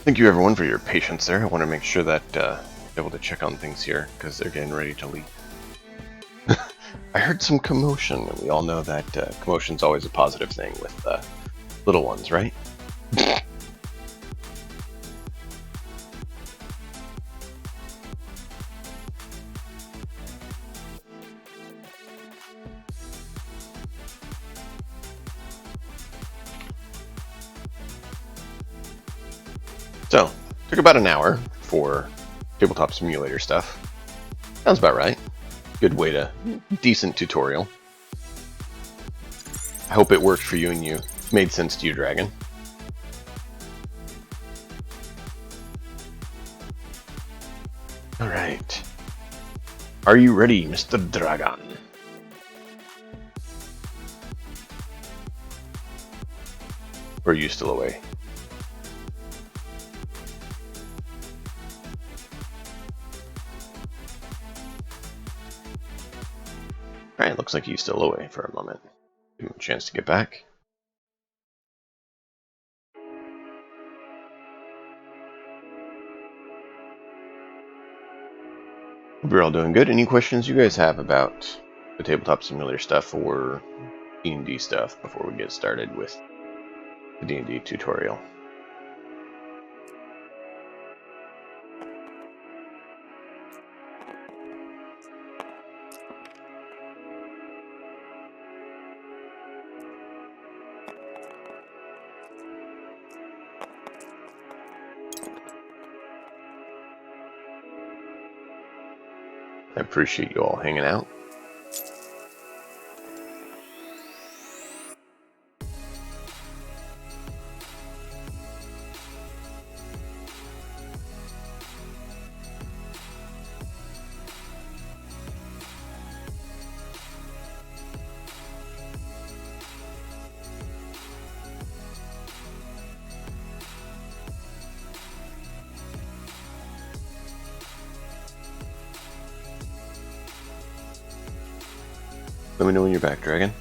Thank you everyone for your patience there. I want to make sure that able to check on things here because they're getting ready to leave. I heard some commotion, and we all know that commotion's always a positive thing with little ones, right? So, took about an hour for tabletop simulator stuff. Sounds about right. Good way to decent tutorial. I hope it worked for you and you made sense to you, Dragon. Alright. Are you ready, Mr. Dragon? Or are you still away? Alright, looks like he's still away for a moment. Give him a chance to get back. Hope you're all doing good. Any questions you guys have about the tabletop simulator stuff or D&D stuff before we get started with the D&D tutorial? I appreciate you all hanging out. Let me know when you're back, Dragon.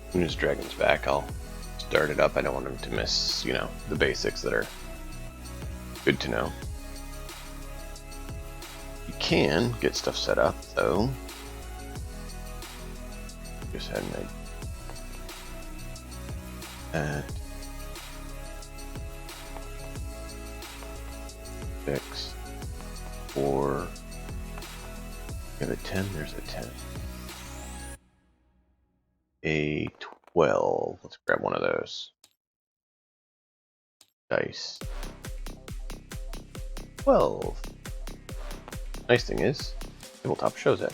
As soon as Dragon's back, I'll start it up. I don't want him to miss, you know, the basics that are good to know. You can get stuff set up, though. Just had an at 6, 4. You have a 10. There's a 10. A 12. Let's grab one of those. Dice. 12. Nice thing is, tabletop shows it.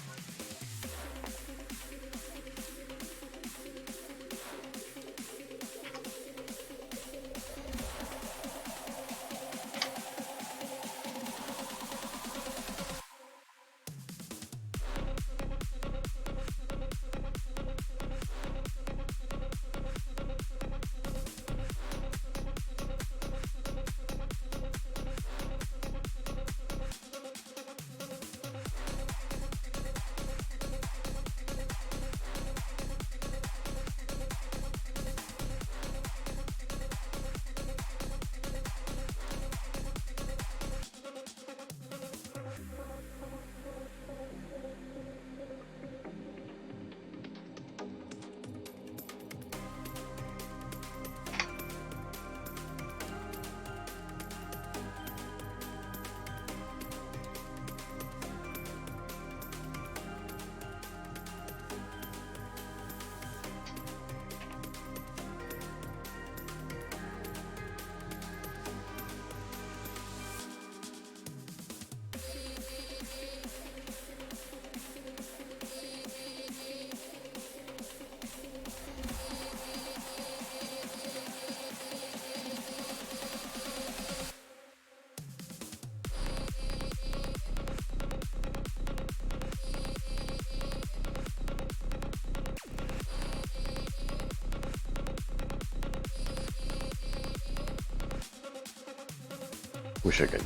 Wish I could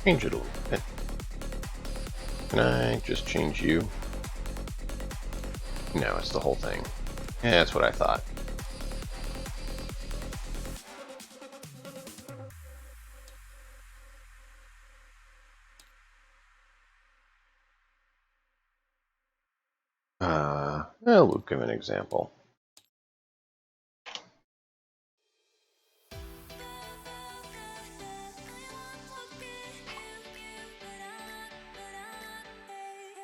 change it a little bit. Can I just change you? No, it's the whole thing. Yeah, that's what I thought. Well, we'll give an example.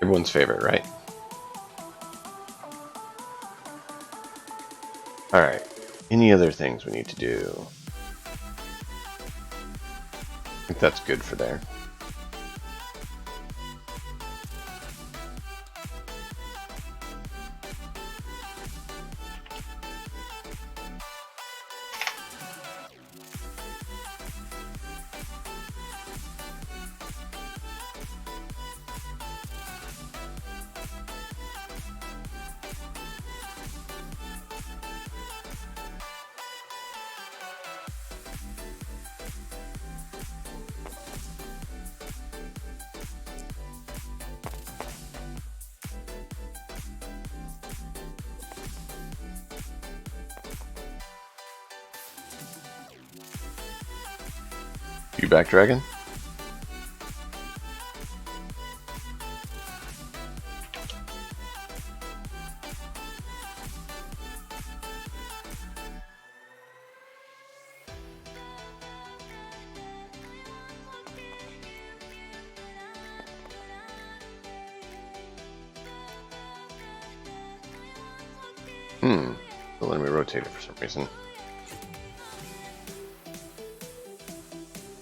Everyone's favorite, right? Alright. Any other things we need to do? I think that's good for there. You back, Dragon? So let me rotate it for some reason.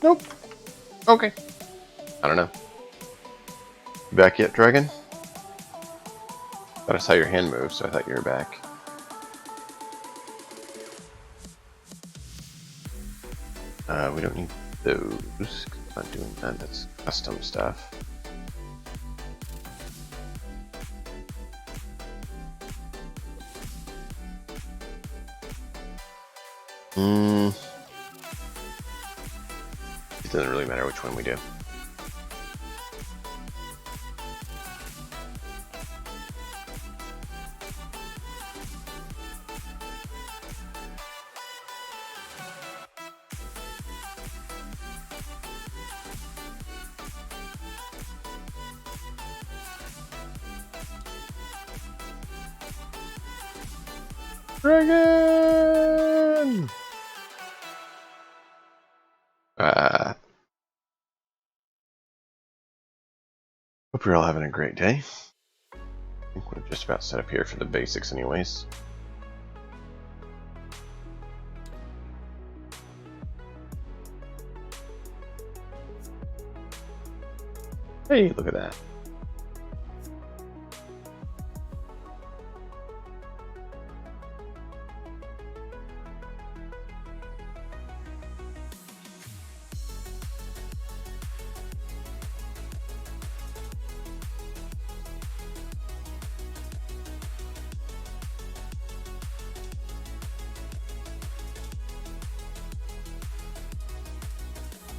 Nope. Okay. I don't know. You back yet, Dragon? Thought I saw your hand move, so I thought you were back. We don't need those. I'm not doing that. That's custom stuff. It doesn't really matter which one we do. Dragon! Hope you're all having a great day. I think we're just about set up here for the basics anyways. Hey, look at that.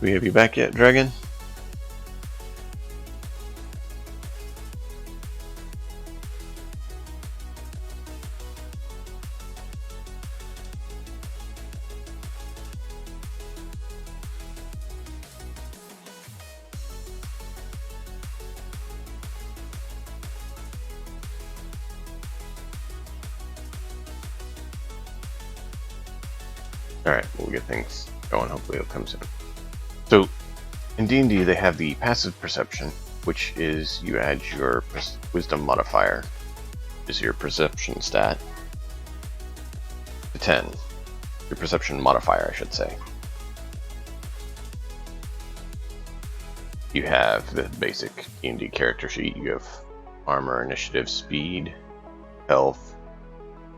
We have you back yet, Dragon? Alright, we'll get things going. Hopefully it'll come soon. So, in D&D they have the passive perception, which is you add your wisdom modifier, which is your perception stat, to 10. Your perception modifier, I should say. You have the basic D&D character sheet. You have armor, initiative, speed, health,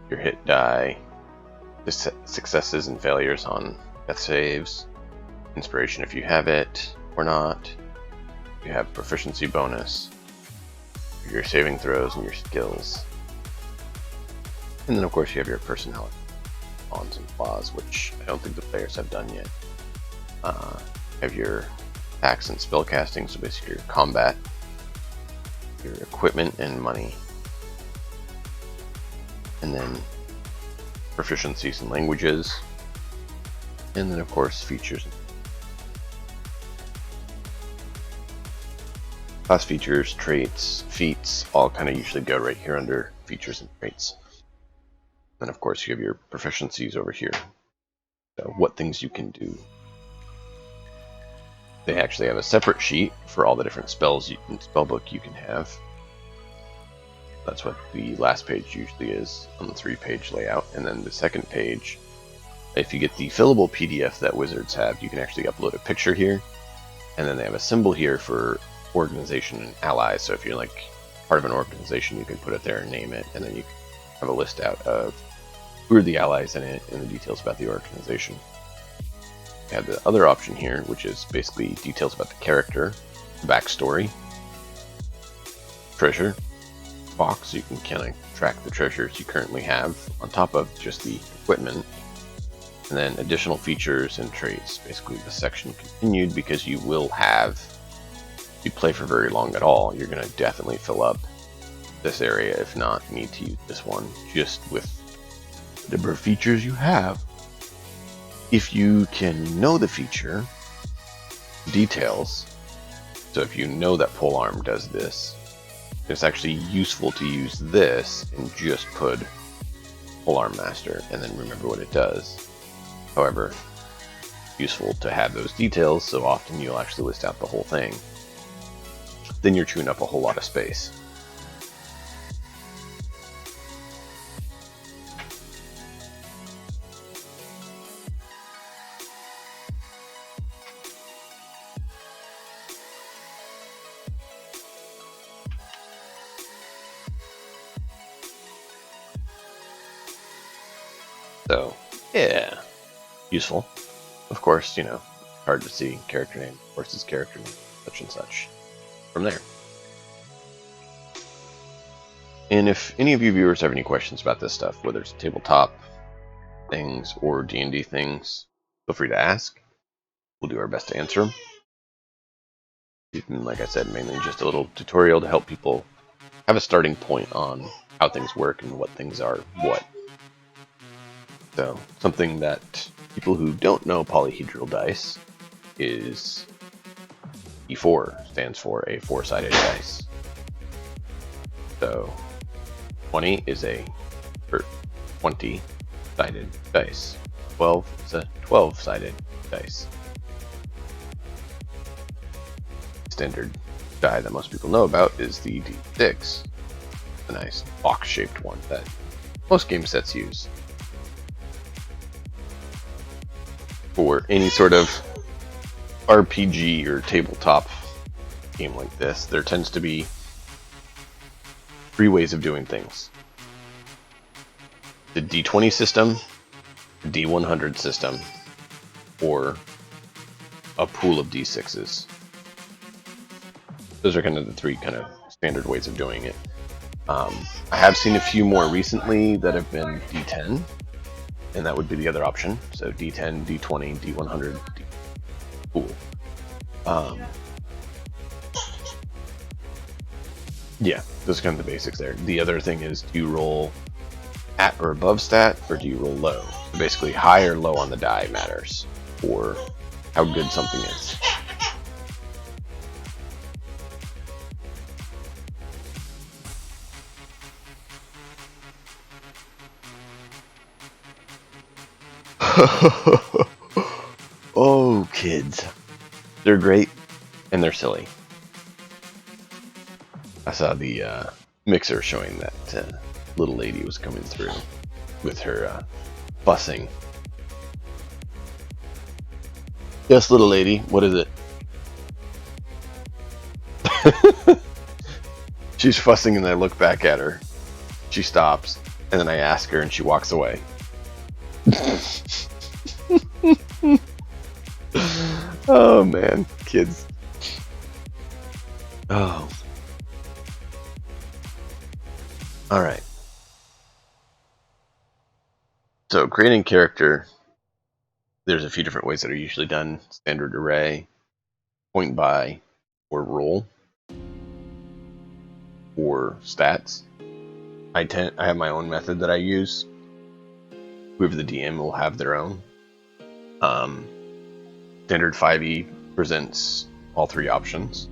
your hit die, the successes and failures on death saves, inspiration if you have it or not. You have proficiency bonus, your saving throws and your skills. And then of course you have your personality, ons and flaws, which I don't think the players have done yet. have your attacks and spellcasting, so basically your combat, your equipment and money, and then proficiencies in languages, and then of course features. Class features, traits, feats, all kind of usually go right here under features and traits. And of course you have your proficiencies over here. So what things you can do. They actually have a separate sheet for all the different spells in spellbook you can have. That's what the last page usually is on the 3-page layout. And then the second page, if you get the fillable PDF that wizards have, you can actually upload a picture here. And then they have a symbol here for organization and allies. So if you're like part of an organization, you can put it there and name it. And then you can have a list out of who are the allies in it and the details about the organization. You have the other option here, which is basically details about the character, the backstory, treasure box, so you can kind of track the treasures you currently have on top of just the equipment, and then additional features and traits. Basically the section continued, because you will have, if you play for very long at all, you're going to definitely fill up this area. If not, you need to use this one just with the number of features you have. If you can know the feature details, so if you know that polearm does this, it's actually useful to use this and just put polearm master and then remember what it does. However, useful to have those details, so often you'll actually list out the whole thing. Then you're chewing up a whole lot of space. So, yeah, useful. Of course, you know, hard to see character name versus character name, such and such, from there. And if any of you viewers have any questions about this stuff, whether it's tabletop things or D&D things, feel free to ask. We'll do our best to answer them. And like I said, mainly just a little tutorial to help people have a starting point on how things work and what things are what. So, something that people who don't know Polyhedral Dice is E4 stands for a 4-sided dice. So, 20 is a 20-sided dice. 12 is a 12-sided dice. Standard die that most people know about is the D6, a nice box-shaped one that most game sets use. For any sort of RPG or tabletop game like this, there tends to be 3 ways of doing things. The D20 system, the D100 system, or a pool of D6s. Those are kind of the 3 kind of standard ways of doing it. I have seen a few more recently that have been D10, and that would be the other option. So D10, D20, D100, D pool. Yeah, those are kind of the basics there. The other thing is, do you roll at or above stat, or do you roll low? So basically, high or low on the die matters for how good something is. Oh, kids. They're great, and they're silly. I saw the mixer showing that little lady was coming through with her fussing. Yes, little lady, what is it? She's fussing, and I look back at her. She stops, and then I ask her, and she walks away. Oh man, kids. Oh. Alright. So creating character there's a few different ways that are usually done: standard array, point by, or roll, or stats. I have my own method that I use. Whoever the DM will have their own. Standard 5e presents all three options.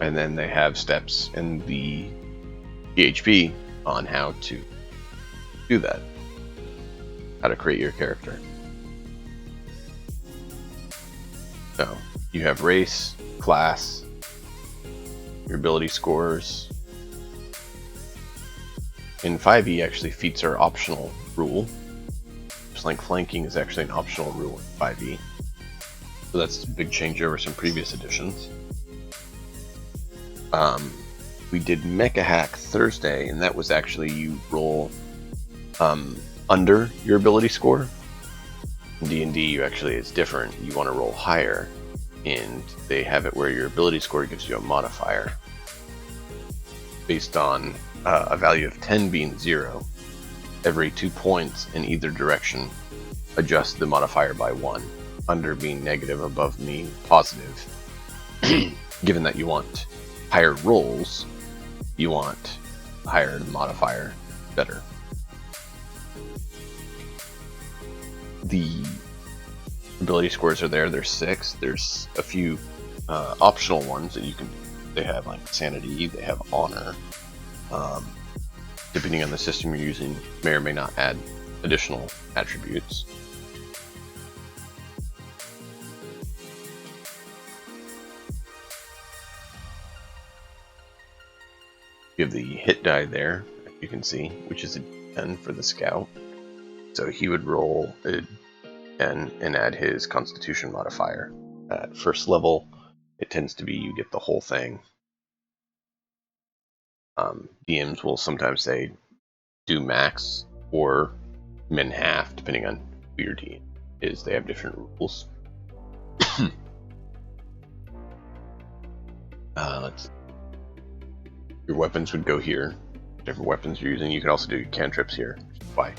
And then they have steps in the PHP on how to do that. How to create your character. So, you have race, class, your ability scores. In 5e, actually, feats are optional rule. Just like flanking is actually an optional rule in 5e. So that's a big change over some previous editions. We did Mecha Hack Thursday, and that was actually you roll under your ability score. In D&D, it's different. You want to roll higher, and they have it where your ability score gives you a modifier based on a value of 10 being 0. Every 2 points in either direction, adjust the modifier by 1. Under being negative, above being positive. Given that you want higher rolls, you want higher modifier, better. The ability scores are there. There's 6. There's a few optional ones that you can do. They have like sanity. They have honor. Depending on the system you're using, may or may not add additional attributes. You have the hit die there, as you can see, which is a 10 for the scout. So he would roll a 10 and add his constitution modifier. At first level, it tends to be you get the whole thing. DMs will sometimes say do max or min half, depending on who your DM is. They have different rules. Let's see. Your weapons would go here. Different weapons you're using. You can also do cantrips here by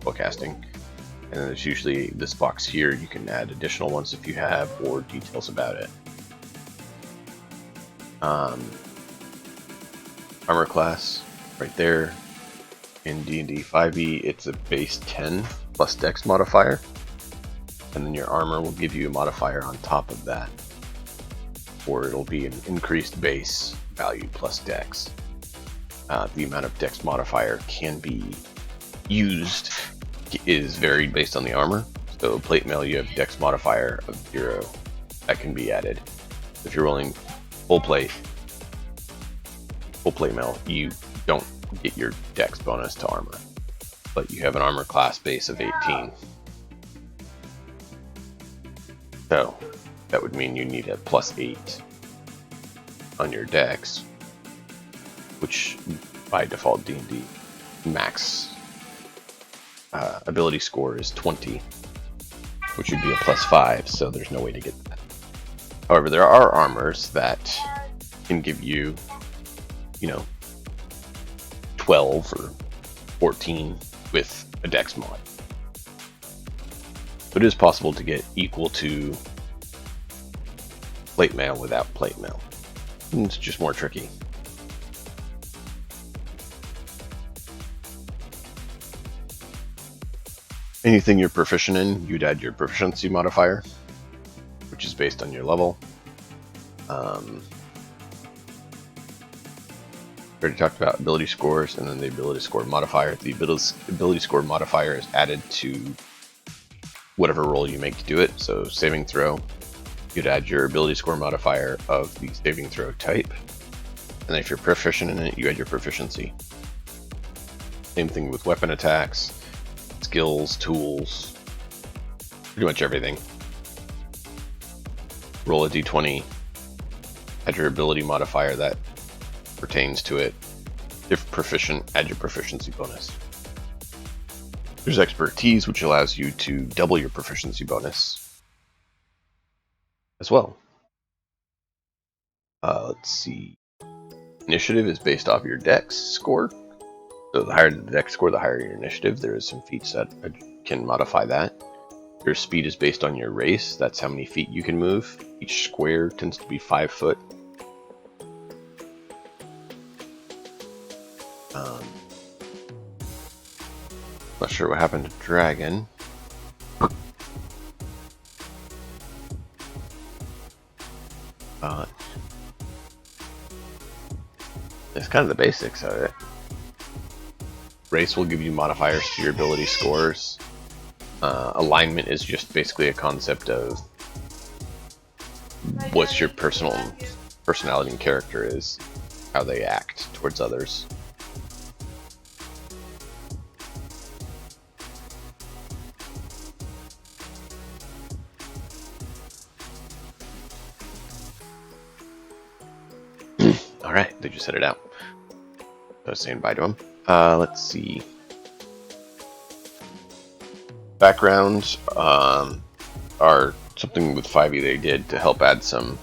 spellcasting. And then there's usually this box here. You can add additional ones if you have, or details about it. Armor class, right there. In D&D 5e, it's a base 10 plus dex modifier. And then your armor will give you a modifier on top of that. Or it'll be an increased base value plus dex. The amount of dex modifier can be used is varied based on the armor. So plate mail, you have dex modifier of 0 that can be added. If you're rolling full plate mail, you don't get your dex bonus to armor, but you have an armor class base of 18. So that would mean you need a plus 8 on your dex, which by default D&D max ability score is 20, which would be a plus 5, so there's no way to get that. However, there are armors that can give you, 12 or 14 with a dex mod. So it is possible to get equal to plate mail without plate mail. It's just more tricky. Anything you're proficient in, you'd add your proficiency modifier, which is based on your level. Already talked about ability scores, and then the ability score modifier. The ability score modifier is added to whatever roll you make to do it. So saving throw, you'd add your ability score modifier of the saving throw type. And then if you're proficient in it, you add your proficiency. Same thing with weapon attacks, skills, tools, pretty much everything. Roll a d20, add your ability modifier that pertains to it. If proficient, add your proficiency bonus. There's expertise, which allows you to double your proficiency bonus as well. Let's see. Initiative is based off your dex score. So the higher the dex score, the higher your initiative. There is some feats that can modify that. Your speed is based on your race. That's how many feet you can move. Each square tends to be 5 foot. Not sure what happened to Dragon. It's kind of the basics of it. Race will give you modifiers to your ability scores. Alignment is just basically a concept of what your personality and character is, how they act towards others. Alright, they just headed out. I was saying bye to them. Let's see. Backgrounds are something with 5e they did to help add some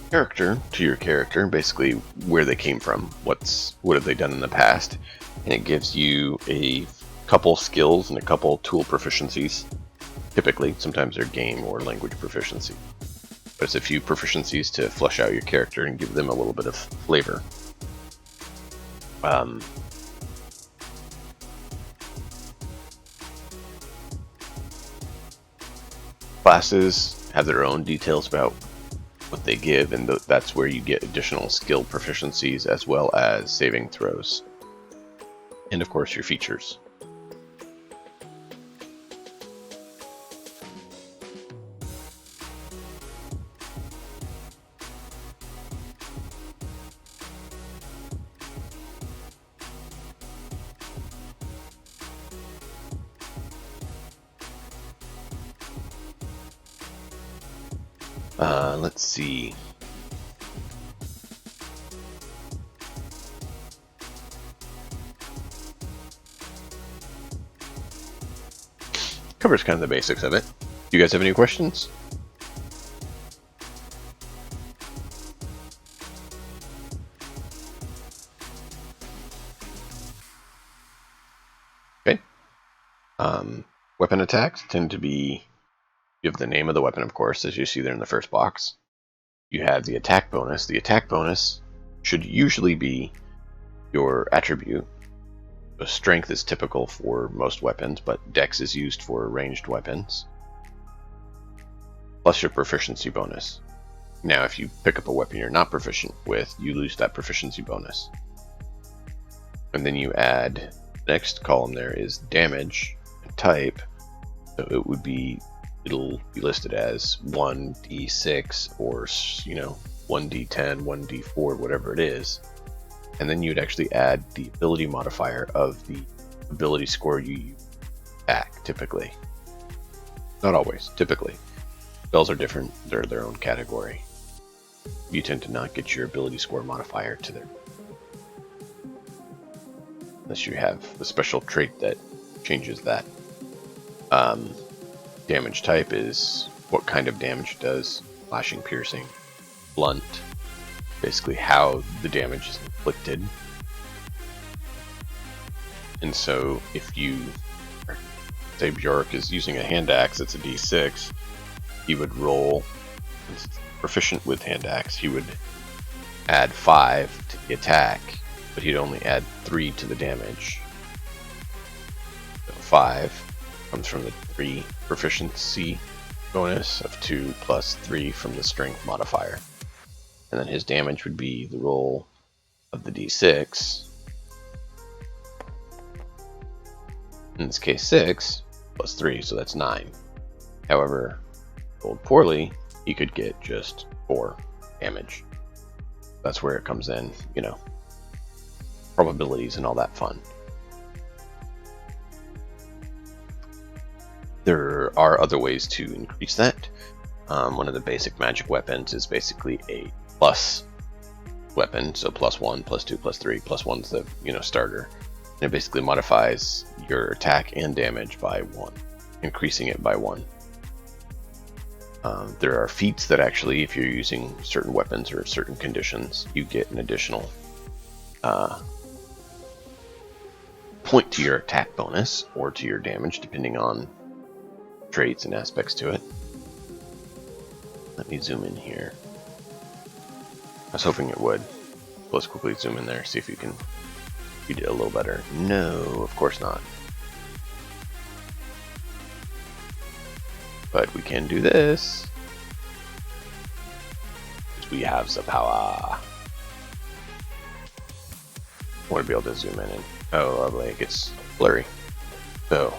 character to your character, basically where they came from, what have they done in the past, and it gives you a couple skills and a couple tool proficiencies. Typically, sometimes they're game or language proficiency. But it's a few proficiencies to flesh out your character and give them a little bit of flavor. Classes have their own details about what they give, and that's where you get additional skill proficiencies as well as saving throws. And of course your features. Let's see. Covers kind of the basics of it. Do you guys have any questions? Okay. Weapon attacks tend to be, you have the name of the weapon, of course, as you see there in the first box. You have the attack bonus. The attack bonus should usually be your attribute. The strength is typical for most weapons, but dex is used for ranged weapons. Plus your proficiency bonus. Now, if you pick up a weapon you're not proficient with, you lose that proficiency bonus. And then you add, next column there is damage type. So it would be, it'll be listed as 1d6 or, 1d10, 1d4, whatever it is. And then you'd actually add the ability modifier of the ability score you use back, typically. Not always, typically. Spells are different, they're their own category. You tend to not get your ability score modifier to their, unless you have the special trait that changes that. Damage type is what kind of damage it does. Slashing, piercing, blunt. Basically how the damage is inflicted. And so if you, say Bjork is using a hand axe, it's a d6, he would roll, since it's proficient with hand axe, he would add 5 to the attack, but he'd only add 3 to the damage. So 5 comes from the 3 proficiency bonus of 2 plus 3 from the strength modifier. And then his damage would be the roll of the d6. In this case 6 plus 3, so that's 9. However, rolled poorly, he could get just 4 damage. That's where it comes in, probabilities and all that fun. There are other ways to increase that. One of the basic magic weapons is basically a plus weapon, so +1, +2, +3, +1's the starter. And it basically modifies your attack and damage by 1, increasing it by 1. There are feats that actually, if you're using certain weapons or certain conditions, you get an additional point to your attack bonus or to your damage, depending on traits and aspects to it. Let me zoom in here. I was hoping it would. Let's quickly zoom in there, see if you can read it a little better. No, of course not. But we can do this. We have the power. I want to be able to zoom in and oh lovely, it gets blurry. So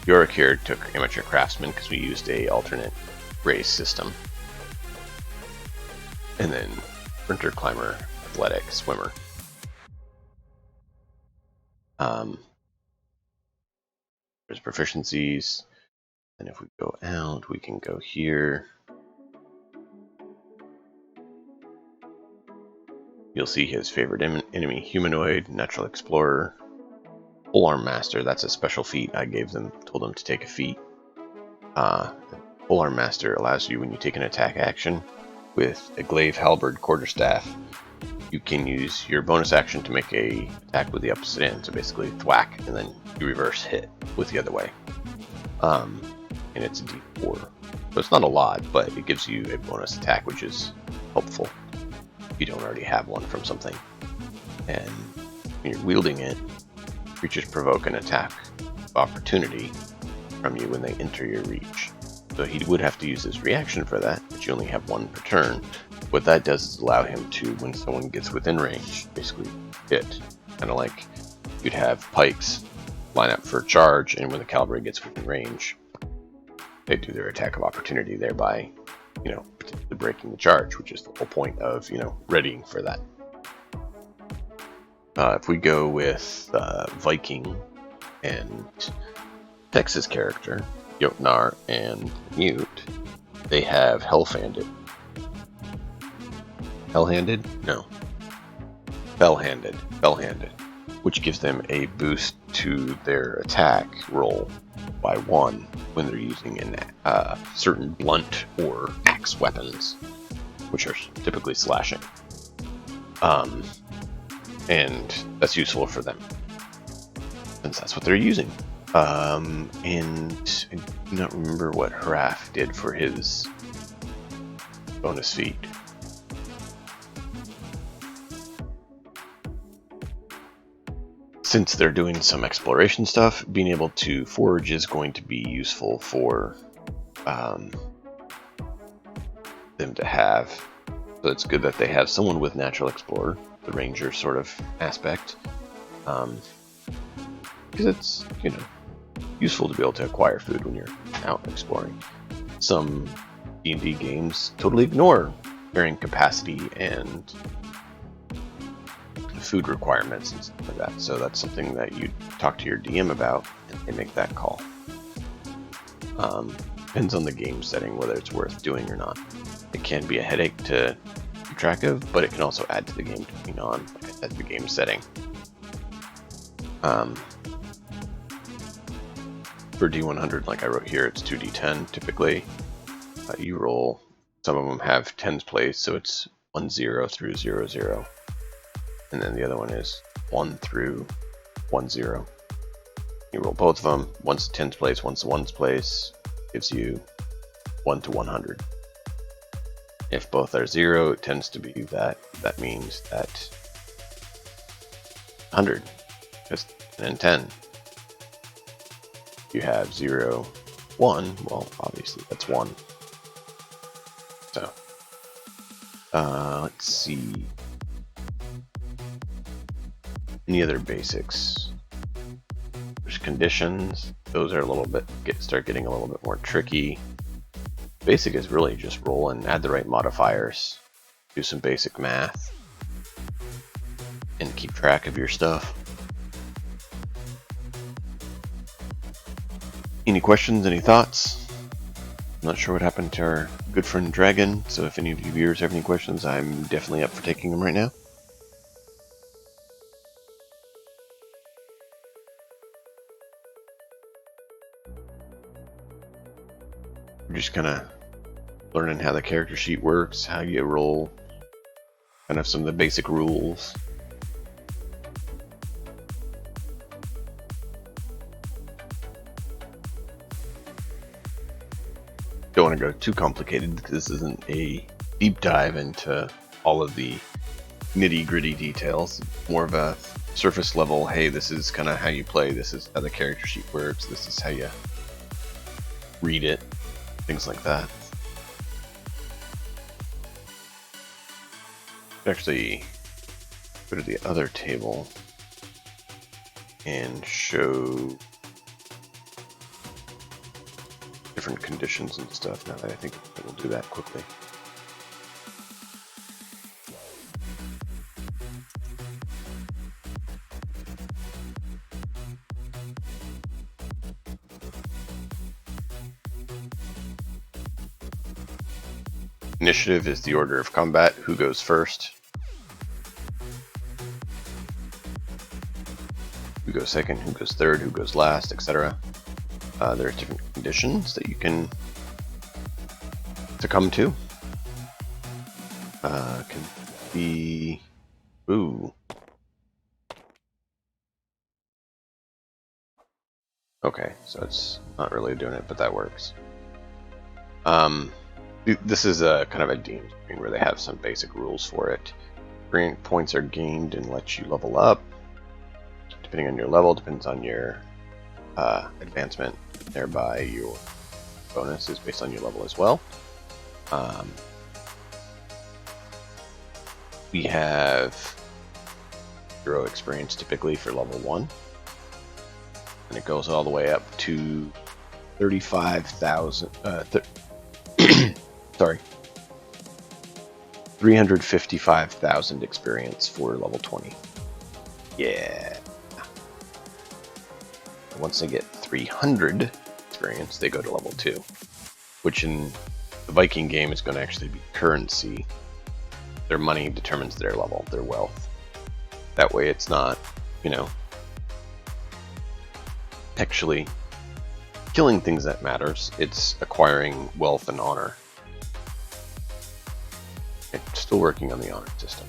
Yorick here took Amateur Craftsman because we used a alternate race system. And then Sprinter, Climber, Athletic, Swimmer. There's proficiencies. And if we go out, we can go here. You'll see his favorite enemy, Humanoid, Natural Explorer, Polearm Master. That's a special feat I gave them, told them to take a feat. Polearm Master allows you, when you take an attack action with a Glaive, Halberd, Quarterstaff, you can use your bonus action to make a attack with the opposite end. So basically thwack, and then you reverse hit with the other way. And it's a D4. So it's not a lot, but it gives you a bonus attack, which is helpful. You don't already have one from something. And when you're wielding it, creatures provoke an attack of opportunity from you when they enter your reach. So he would have to use his reaction for that, but you only have one per turn. What that does is allow him to, when someone gets within range, basically hit. Kind of like you'd have pikes line up for a charge, and when the cavalry gets within range, they do their attack of opportunity, thereby potentially breaking the charge, which is the whole point of, readying for that. If we go with Viking and Texas character, Jotnar and Mute, they have Hellhanded. Hellhanded? No. Fellhanded. Fellhanded. Which gives them a boost to their attack roll by 1 when they're using certain blunt or axe weapons, which are typically slashing. And that's useful for them, since that's what they're using. And I do not remember what Hraf did for his bonus feat. Since they're doing some exploration stuff, being able to forage is going to be useful for them to have. So it's good that they have someone with Natural Explorer, the ranger sort of aspect, because it's useful to be able to acquire food when you're out exploring. Some D&D games totally ignore carrying capacity and food requirements and stuff like that. So that's something that you talk to your DM about, and they make that call. Depends on the game setting whether it's worth doing or not. It can be a headache to keep track of, but it can also add to the game depending on, like I said, the game setting. For D100, like I wrote here, it's 2d10 typically. You roll, some of them have 10s place, so it's 1-0 through 0-0. And then the other one is 1 through 1-0. You roll both of them. Once the 10's place, once the 1's place, gives you 1 to 100. If both are 0, it tends to be that. That means that 100, because 10 and 10. You have 0, 1, well, obviously that's 1. So, let's see. Any other basics? There's conditions. Those are a little bit start getting a little bit more tricky. Basic is really just roll and add the right modifiers, do some basic math, and keep track of your stuff. Any questions? Any thoughts? I'm not sure what happened to our good friend Dragon, so if any of you viewers have any questions, I'm definitely up for taking them right now. We're just kind of learning how the character sheet works, how you roll, kind of some of the basic rules. don't want to go too complicated because this isn't a deep dive into all of the nitty-gritty details. More of a surface level, hey, this is kind of how you play, this is how the character sheet works, this is how you read it, things like that. Actually, go to the other table and show different conditions and stuff. Now that I think we'll do that quickly. Initiative is the order of combat, who goes first, who goes second, who goes third, who goes last, etc. There are different conditions that you can succumb to. Can be... Ooh. Okay, so it's not really doing it, but that works. This is a kind of a game screen where they have some basic rules for it. Experience points are gained and let you level up. Depending on your level, depends on your advancement. Thereby, your bonus is based on your level as well. We have 0 experience typically for level 1. And it goes all the way up to 35,000. 355,000 experience for level 20. Yeah. Once they get 300 experience, they go to level 2, which in the Viking game is going to actually be currency. Their money determines their level, their wealth. That way it's not, you know, actually killing things that matters. It's acquiring wealth and honor. It's still working on the honor system.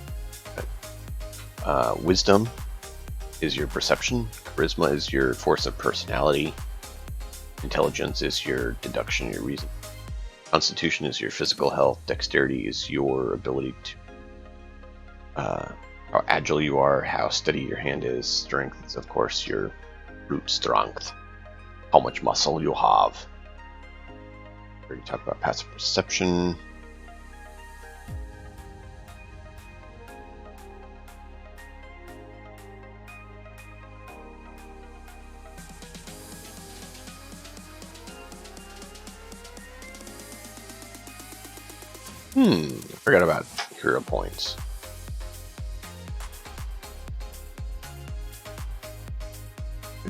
But, wisdom is your perception. Charisma is your force of personality. Intelligence is your deduction, your reason. Constitution is your physical health. Dexterity is your ability to how agile you are, how steady your hand is. Strength is, of course, your brute strength. How much muscle you have. We already talked about passive perception. I forgot about hero points.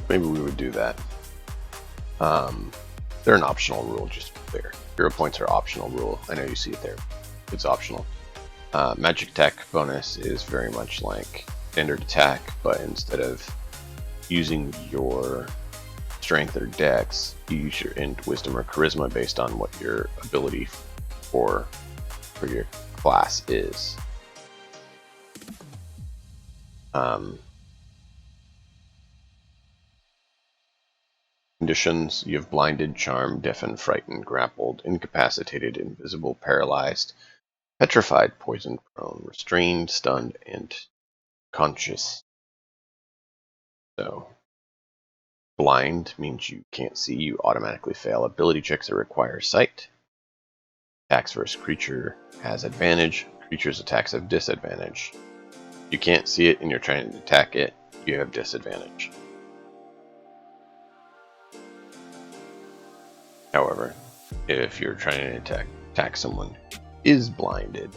Maybe we would do that. They're an optional rule, just to be clear. Hero points are optional rule. I know you see it there. It's optional. Magic attack bonus is very much like standard attack, but instead of using your strength or dex, you use your int, wisdom, or charisma based on what your ability for your class is. Conditions: you have blinded, charmed, deafened, frightened, grappled, incapacitated, invisible, paralyzed, petrified, poisoned, prone, restrained, stunned, and conscious. So, blind means you can't see, you automatically fail ability checks that require sight. Attacks versus creature has advantage, creature's attacks have disadvantage. You can't see it and you're trying to attack it, you have disadvantage. However, if you're trying to attack someone who is blinded,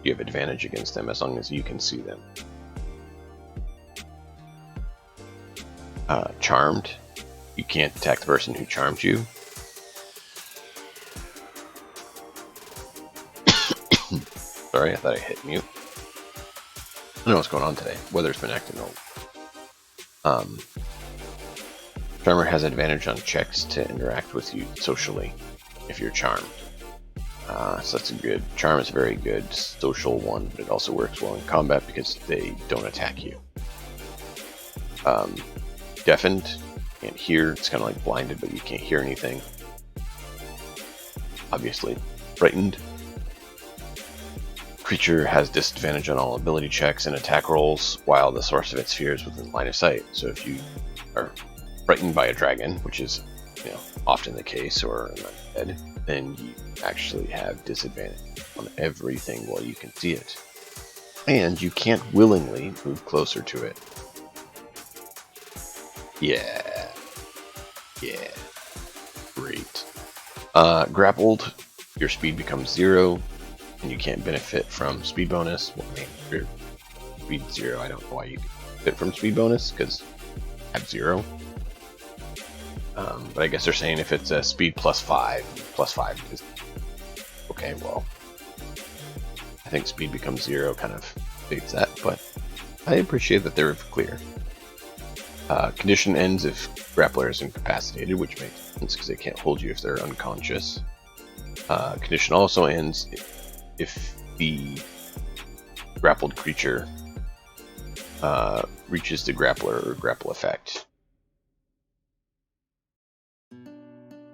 you have advantage against them as long as you can see them. Charmed, you can't attack the person who charmed you. Sorry, I thought I hit mute. I don't know what's going on today. Weather's been acting old. Charmer has advantage on checks to interact with you socially if you're charmed. So that's a good. Charm is a very good social one, but it also works well in combat because they don't attack you. Deafened, can't hear. It's kind of like blinded, but you can't hear anything. obviously frightened. Creature has disadvantage on all ability checks and attack rolls while the source of its fear is within line of sight. So if you are frightened by a dragon, which is often the case, or an undead, then you actually have disadvantage on everything while you can see it. And you can't willingly move closer to it. Yeah. Great. Grappled, your speed becomes 0, and you can't benefit from speed bonus. Well, I mean, if you're speed 0, I don't know why you benefit from speed bonus, because I have 0. But I guess they're saying if it's a speed +5 is okay. Well, I think speed becomes 0 kind of states that, but I appreciate that they're clear. Condition ends if grappler is incapacitated, which makes sense because they can't hold you if they're unconscious. Condition also ends if the grappled creature reaches the grappler or grapple effect.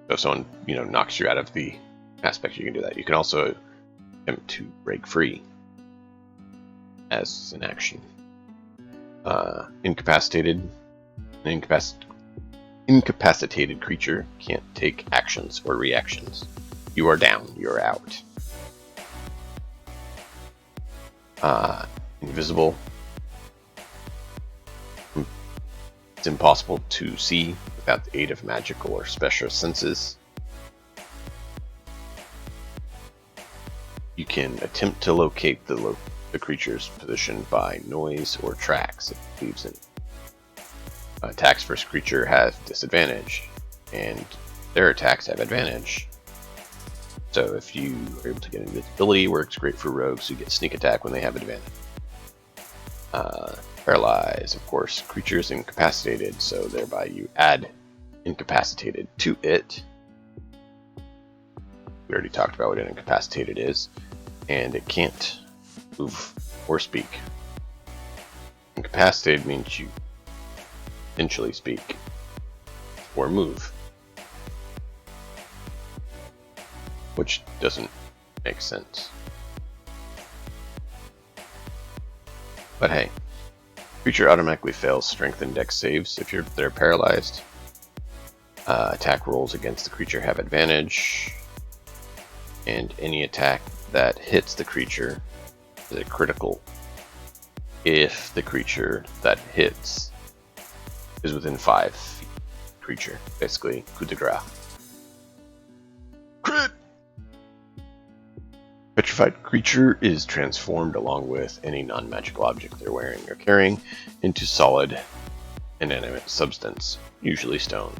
So if someone knocks you out of the aspect, you can do that. You can also attempt to break free as an action. Incapacitated. An incapacitated creature can't take actions or reactions. You are down. You are out. Invisible. It's impossible to see without the aid of magical or special senses. You can attempt to locate the creature's position by noise or tracks if it leaves it. Attacks versus creature has disadvantage, and their attacks have advantage. So if you are able to get invisibility, works great for rogues who get sneak attack when they have advantage. Paralyze, of course, creatures incapacitated, so thereby you add incapacitated to it. We already talked about what an incapacitated is, and it can't move or speak. Incapacitated means you potentially speak or move, which doesn't make sense. But hey, creature automatically fails strength and dex saves if they're paralyzed. Attack rolls against the creature have advantage, and any attack that hits the creature is a critical if the creature that hits is within 5 feet of the creature. Basically, coup de grace. Crit! Petrified creature is transformed along with any non-magical object they're wearing or carrying into solid, inanimate substance, usually stone.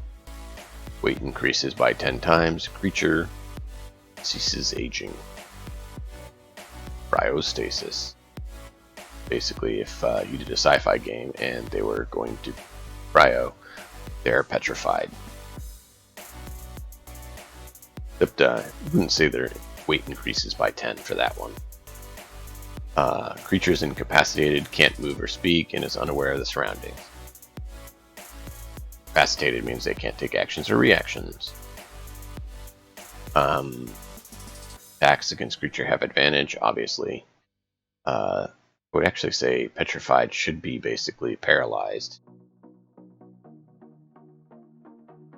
Weight increases by 10 times. Creature ceases aging. Cryostasis. Basically, if you did a sci-fi game and they were going to cryo, they're petrified. Except I wouldn't say their weight increases by 10 for that one. Creature is incapacitated, can't move or speak, and is unaware of the surroundings. Incapacitated means they can't take actions or reactions. Attacks against creature have advantage, obviously. I would actually say petrified should be basically paralyzed.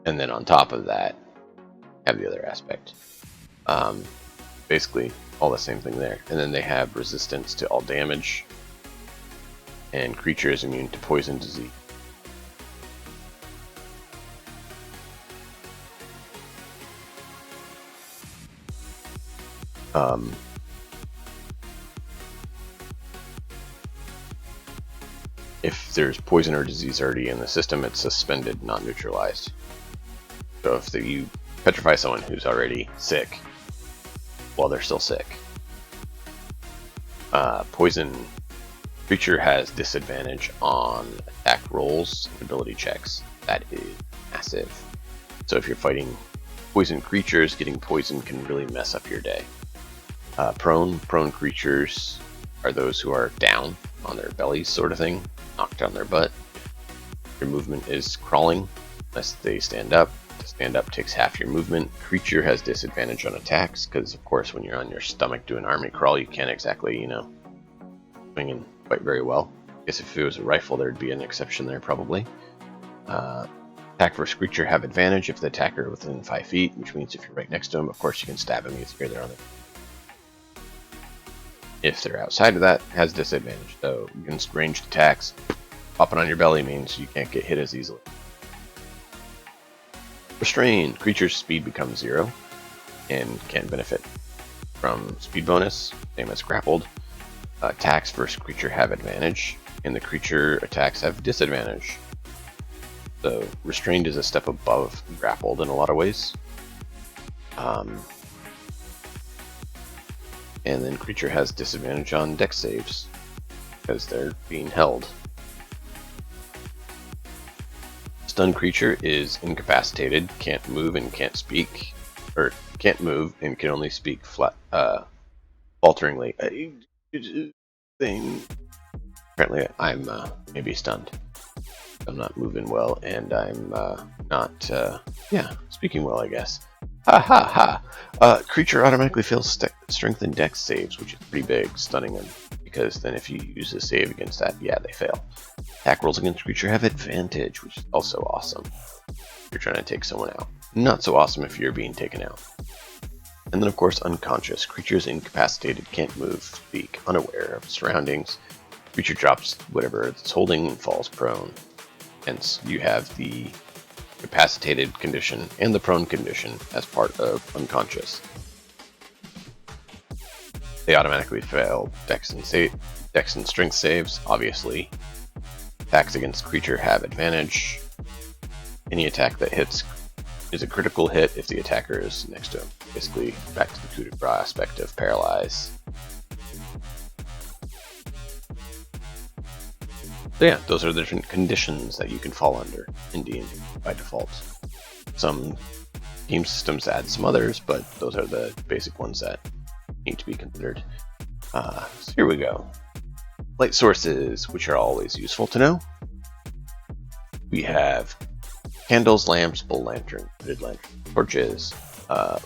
And then on top of that, have the other aspect. Basically, all the same thing there. And then they have resistance to all damage, and creature is immune to poison disease. If there's poison or disease already in the system, it's suspended, not neutralized. So if you petrify someone who's already sick while they're still sick, poison creature has disadvantage on attack rolls and ability checks. That is massive. So if you're fighting poison creatures, getting poisoned can really mess up your day. Prone creatures are those who are down on their bellies, sort of thing, knocked on their butt. Your movement is crawling unless they stand up. stand up takes half your movement. Creature has disadvantage on attacks, because of course when you're on your stomach doing army crawl, you can't exactly, swing in quite very well. I guess if it was a rifle, there'd be an exception there probably. Attack versus creature have advantage if the attacker within 5 feet, which means if you're right next to him, of course you can stab him if you're there on it. If they're outside of that, has disadvantage, though against ranged attacks, popping on your belly means you can't get hit as easily. Restrained, creature's speed becomes 0 and can benefit from speed bonus, same as grappled. Attacks versus creature have advantage, and the creature attacks have disadvantage. So restrained is a step above grappled in a lot of ways. And then creature has disadvantage on dex saves because they're being held. Stunned creature is incapacitated, can't move and can't speak, or can't move and can only speak falteringly. Apparently, I'm maybe stunned. I'm not moving well, and I'm not, speaking well, I guess. Ha ha ha! Creature automatically fails strength and dex saves, which is pretty big, stunning them, because then if you use a save against that, yeah, they fail. Attack rolls against creature have advantage, which is also awesome if you're trying to take someone out. Not so awesome if you're being taken out. And then, of course, unconscious. Creature is incapacitated, can't move, speak, unaware of surroundings. Creature drops whatever it's holding and falls prone. Hence, you have the incapacitated condition and the prone condition as part of unconscious. They automatically fail dex and strength saves, obviously. Attacks against creature have advantage. Any attack that hits is a critical hit if the attacker is next to him. Basically, back to the coup de grace aspect of paralyze. So yeah, those are the different conditions that you can fall under in D&D by default. Some game systems add some others, but those are the basic ones that need to be considered. So here we go. Light sources, which are always useful to know. We have candles, lamps, bull lantern, hooded lantern, torches.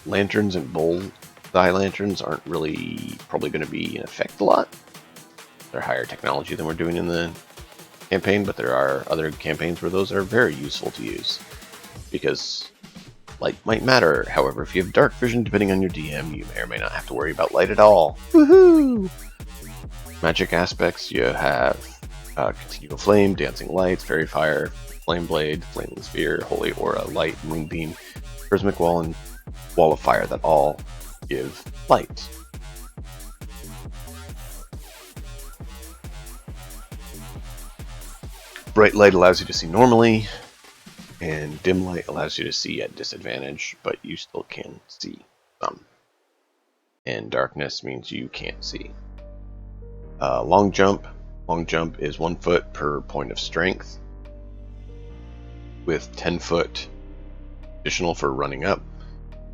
Lanterns and bullseye lanterns aren't really probably going to be in effect a lot. They're higher technology than we're doing in the campaign, but there are other campaigns where those are very useful to use because light might matter. However, if you have dark vision, depending on your DM, you may or may not have to worry about light at all. Woohoo! Magic aspects, you have continual flame, dancing lights, fairy fire, flame blade, flaming sphere, holy aura, light, moonbeam, prismatic wall, and wall of fire that all give light. Bright light allows you to see normally, and dim light allows you to see at disadvantage, but you still can see some. And darkness means you can't see. Long jump. Long jump is 1 foot per point of strength, with 10 foot additional for running up,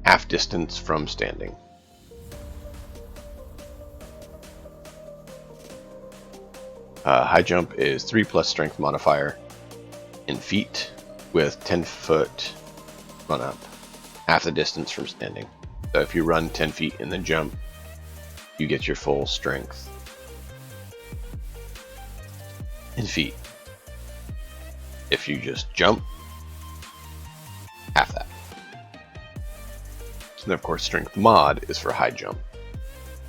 half distance from standing. High jump is 3 plus strength modifier in feet with 10 foot run up, half the distance from standing. So if you run 10 feet and then jump, you get your full strength in feet. If you just jump, half that. And of course, strength mod is for high jump.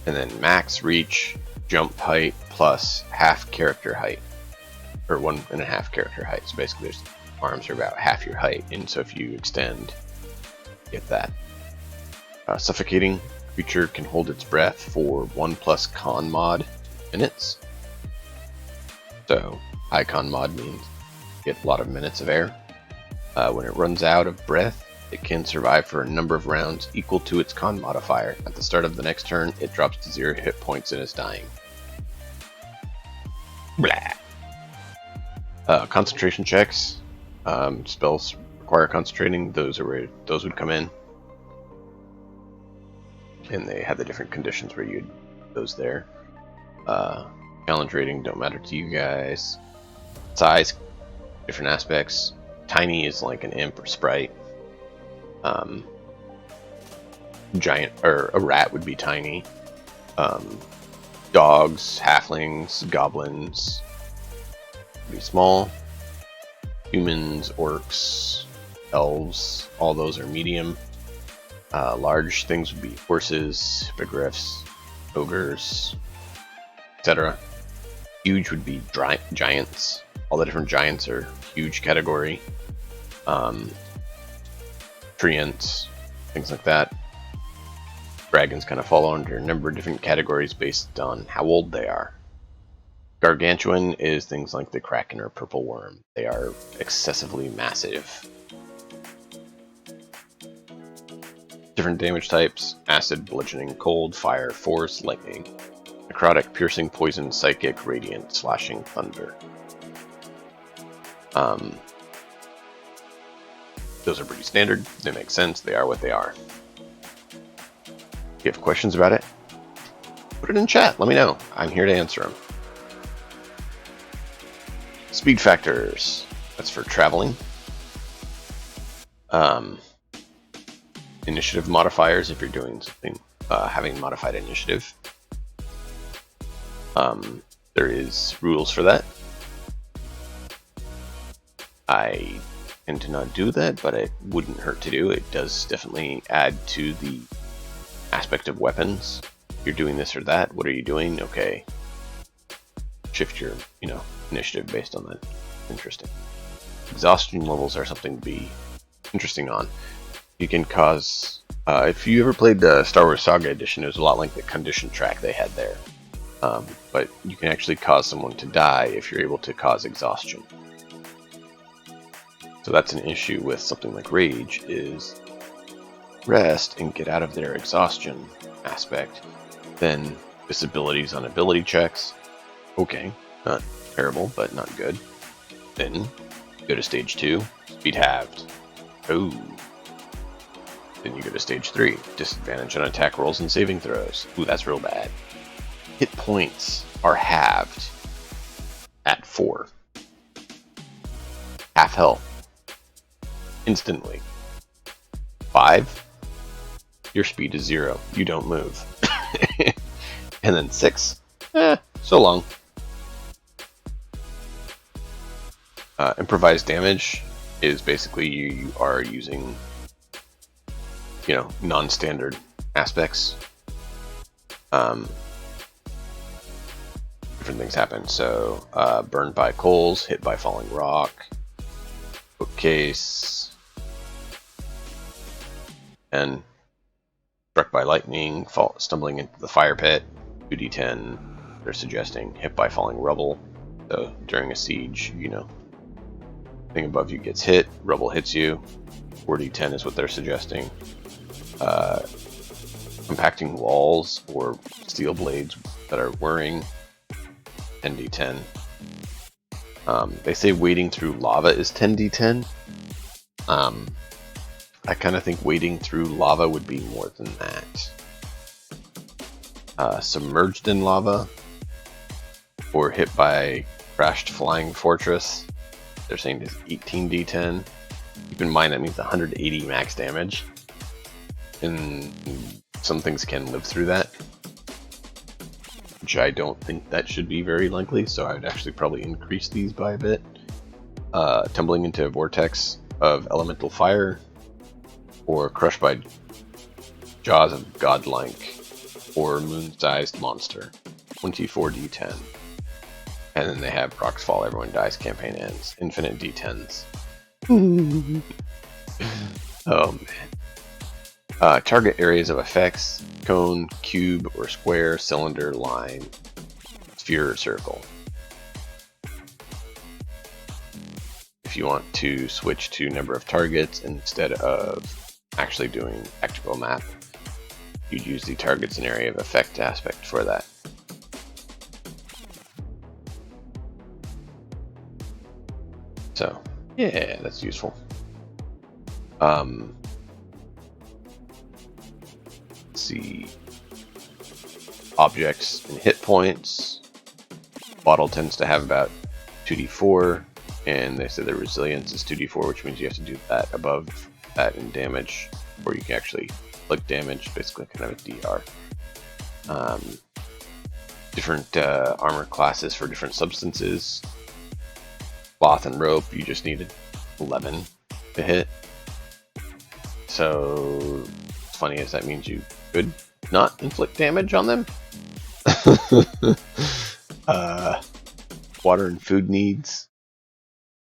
And then max reach, jump height plus half character height, or 1.5 character height. So basically, there's arms are about half your height, and so if you extend, you get that. Suffocating, creature can hold its breath for 1 plus con mod minutes. So high con mod means you get a lot of minutes of air. When it runs out of breath, it can survive for a number of rounds equal to its con modifier. At the start of the next turn, it drops to 0 hit points and is dying. Blah. Concentration checks. Spells require concentrating. Those would come in. And they have the different conditions where you'd those there. Challenge rating don't matter to you guys. Size, different aspects. Tiny is like an imp or sprite. Giant, or a rat would be tiny. Dogs, halflings, goblins would be small. Humans, orcs, elves, all those are medium. Large things would be horses, hippogriffs, ogres, etc. Huge would be giants. All the different giants are huge category. Treants, things like that. Dragons kind of fall under a number of different categories based on how old they are. Gargantuan is things like the Kraken or Purple Worm. They are excessively massive. Different damage types: acid, bludgeoning, cold, fire, force, lightning. Necrotic, piercing, poison, psychic, radiant, slashing, thunder. Those are pretty standard. They make sense. They are what they are. If you have questions about it, put it in chat. Let me know. I'm here to answer them. Speed factors. That's for traveling. Initiative modifiers, if you're doing something, having modified initiative. There is rules for that. I tend to not do that, but it wouldn't hurt to do. It does definitely add to the aspect of weapons. You're doing this or that. What are you doing? Okay. Shift your, initiative based on that. Interesting. Exhaustion levels are something to be interesting on. You can cause... if you ever played the Star Wars Saga Edition, it was a lot like the condition track they had there. But you can actually cause someone to die if you're able to cause exhaustion. So that's an issue with something like Rage, is rest and get out of their exhaustion aspect. Then disabilities on ability checks. Okay, not terrible, but not good. Then go to stage 2, speed halved. Oh. Then you go to stage 3, disadvantage on attack rolls and saving throws. Ooh, that's real bad. Hit points are halved at 4. Half health. Instantly. 5, your speed is 0. You don't move. And then 6, so long. Improvised damage is basically you are using, non-standard aspects. Different things happen. So, burned by coals, hit by falling rock, bookcase, and struck by lightning, stumbling into the fire pit. 2d10, they're suggesting. Hit by falling rubble. So during a siege, thing above you gets hit, rubble hits you. 4d10 is what they're suggesting. Compacting walls or steel blades that are whirring. 10d10. They say wading through lava is 10d10. I kind of think wading through lava would be more than that. Submerged in lava, or hit by crashed flying fortress, they're saying it's 18d10. Keep in mind that means 180 max damage, and some things can live through that, which I don't think that should be very likely, so I would actually probably increase these by a bit. Tumbling into a vortex of elemental fire, or crushed by jaws of godlike or moon-sized monster. 24d10. And then they have rocks fall, everyone dies, campaign ends. Infinite d10s. Oh man. Target areas of effects: cone, cube or square, cylinder, line, sphere or circle. If you want to switch to number of targets instead of actually doing tactical map, you'd use the targets and area of effect aspect for that. So, yeah, that's useful. Let's see. Objects and hit points. Bottle tends to have about 2d4, and they say their resilience is 2d4, which means you have to do that above that in damage, or you can actually inflict damage, basically kind of a DR. Different armor classes for different substances. Cloth and rope, you just needed 11 to hit. So, what's funny is that means you could not inflict damage on them. Water and food needs.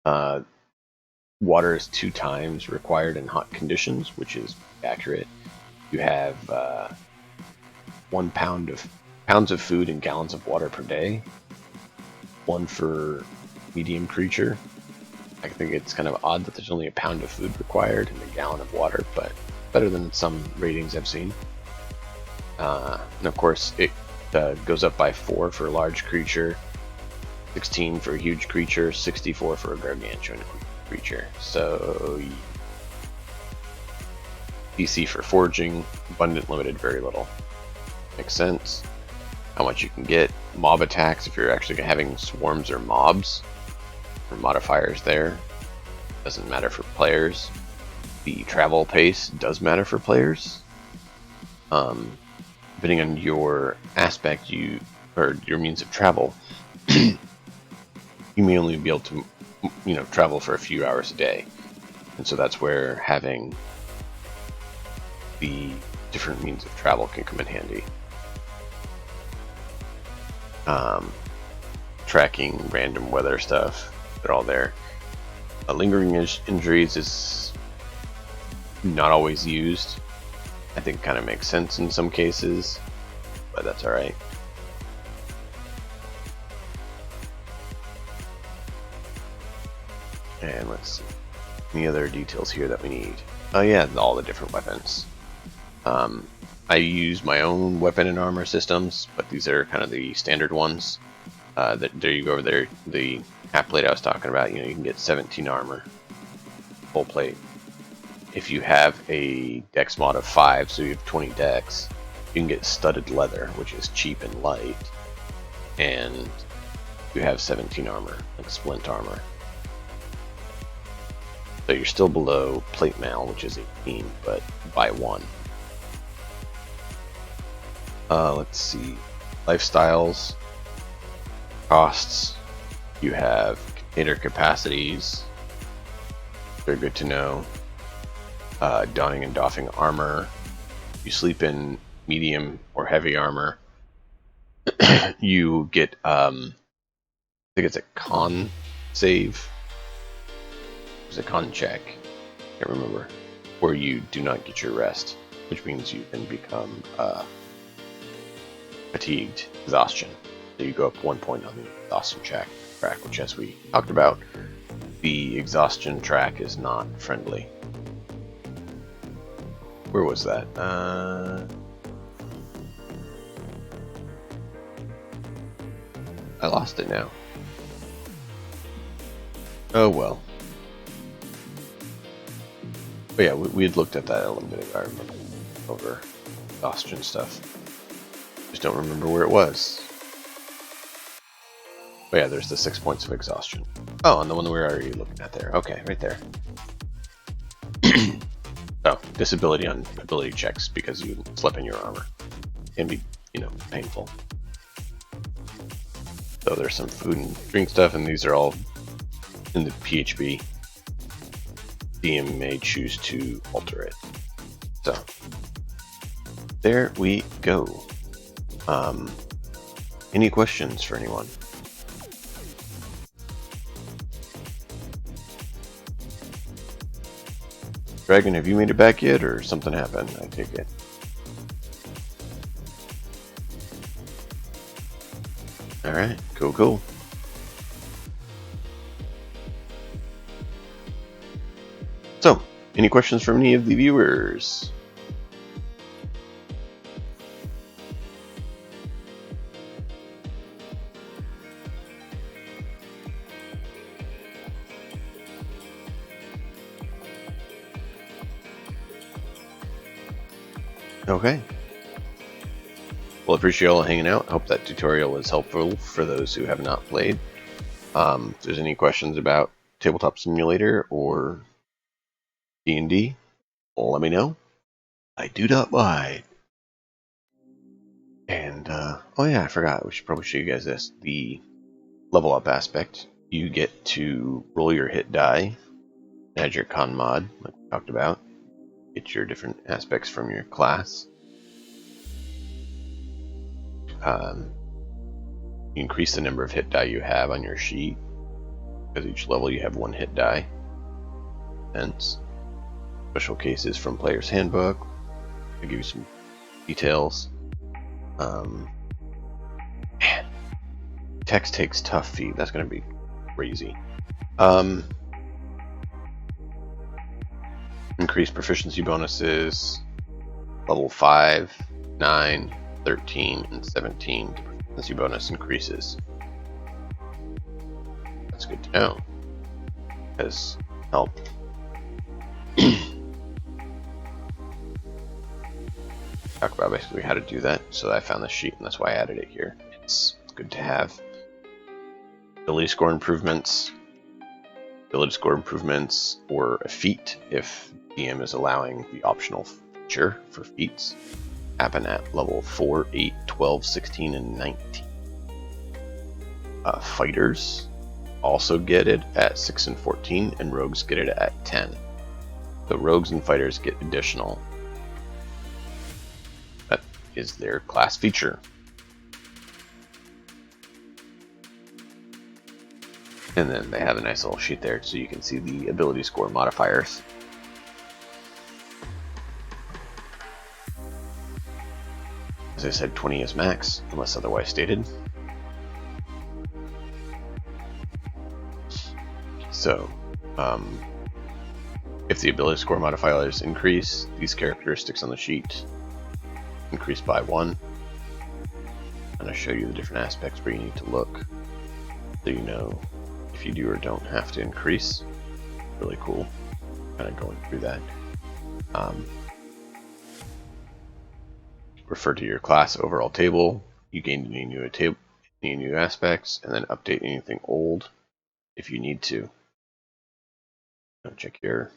Water is 2 times required in hot conditions, which is accurate. You have 1 pounds of food and gallons of water per day. 1 for medium creature. I think it's kind of odd that there's only a pound of food required and a gallon of water, but better than some ratings I've seen. And of course, it goes up by 4 for a large creature, 16 for a huge creature, 64 for a gargantuan creature. So, DC for forging, abundant, limited, very little. Makes sense. How much you can get. Mob attacks, if you're actually having swarms or mobs, or modifiers there. Doesn't matter for players. The travel pace does matter for players. Depending on your aspect, or your means of travel, you may only be able to, travel for a few hours a day, and so that's where having the different means of travel can come in handy. Tracking random weather stuff, they're all there. Lingering injuries is not always used. I think kind of makes sense in some cases, but that's alright. And let's see. Any other details here that we need? Oh yeah, all the different weapons. I use my own weapon and armor systems, but these are kind of the standard ones. There you go over there. The half plate I was talking about, you can get 17 armor, full plate. If you have a dex mod of 5, so you have 20 dex, you can get studded leather, which is cheap and light, and you have 17 armor, like splint armor. So you're still below plate mail, which is 18, but by 1. Let's see. Lifestyles. Costs. You have container capacities. They're good to know. Donning and doffing armor. You sleep in medium or heavy armor. You get, I think it's a con save. It's a con check. Can't remember. Where you do not get your rest, which means you then become fatigued. Exhaustion. So you go up 1 point on the exhaustion track, which, as we talked about, the exhaustion track is not friendly. Where was that? I lost it now. Oh well. But yeah, we had looked at that a little bit ago, I remember, over exhaustion stuff. Just don't remember where it was. But yeah, there's the 6 points of exhaustion. Oh, and the one we were already looking at there. Okay, right there. Oh, disability on ability checks because you slept in your armor. Can be, painful. So there's some food and drink stuff, and these are all in the PHB. DM may choose to alter it. So, there we go. Any questions for anyone? Dragon, have you made it back yet, or something happened? I take it. Alright, cool. So, any questions from any of the viewers? Okay. Well, I appreciate you all hanging out. I hope that tutorial was helpful for those who have not played. If there's any questions about Tabletop Simulator or D&D, let me know. I do not mind. And, oh yeah, I forgot. We should probably show you guys this. The level up aspect. You get to roll your hit die, add your con mod, like we talked about. Get your different aspects from your class. You increase the number of hit die you have on your sheet. Because each level you have one hit die. Hence, special cases from Player's Handbook. I'll give you some details. Man, text takes tough feat. That's going to be crazy. Increased proficiency bonuses. Level 5, 9, 13, and 17. The proficiency bonus increases. That's good to know. Has helped. Talk about basically how to do that. So I found this sheet and that's why I added it here. It's good to have. Ability score improvements. Ability score improvements or a feat if DM is allowing the optional feature for feats. Happen at level 4, 8, 12, 16, and 19. Fighters also get it at 6 and 14, and rogues get it at 10. So rogues and fighters get additional. That is their class feature. And then they have a nice little sheet there so you can see the ability score modifiers. As I said, 20 is max, unless otherwise stated. So, if the ability score modifiers increase, these characteristics on the sheet increase by 1. I'm going to show you the different aspects where you need to look so you know if you do or don't have to increase. Really cool, kind of going through that. Refer to your class overall table. You gain any new aspects, and then update anything old if you need to. Check here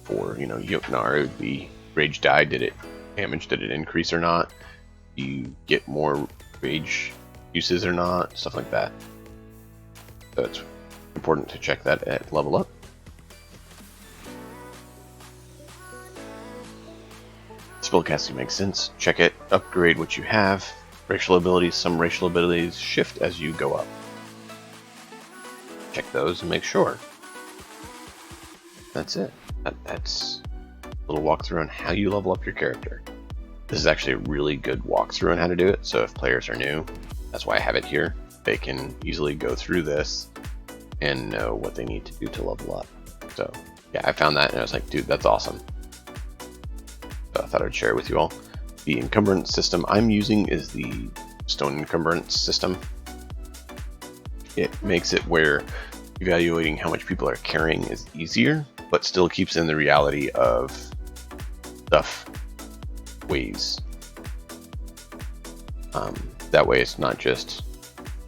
for Yoknar. It would be rage die. Did it damage? Did it increase or not? Do you get more rage uses or not? Stuff like that. So it's important to check that at level up. Spellcasting makes sense. Check it. Upgrade what you have. Racial abilities. Some racial abilities shift as you go up. Check those and make sure. That's it. That's a little walkthrough on how you level up your character. This is actually a really good walkthrough on how to do it. So if players are new, that's why I have it here. They can easily go through this and know what they need to do to level up. So yeah, I found that and I was like, dude, that's awesome. So I thought I'd share it with you all. The encumbrance system I'm using is the stone encumbrance system. It makes it where evaluating how much people are carrying is easier, but still keeps in the reality of stuff weighs. That way it's not just,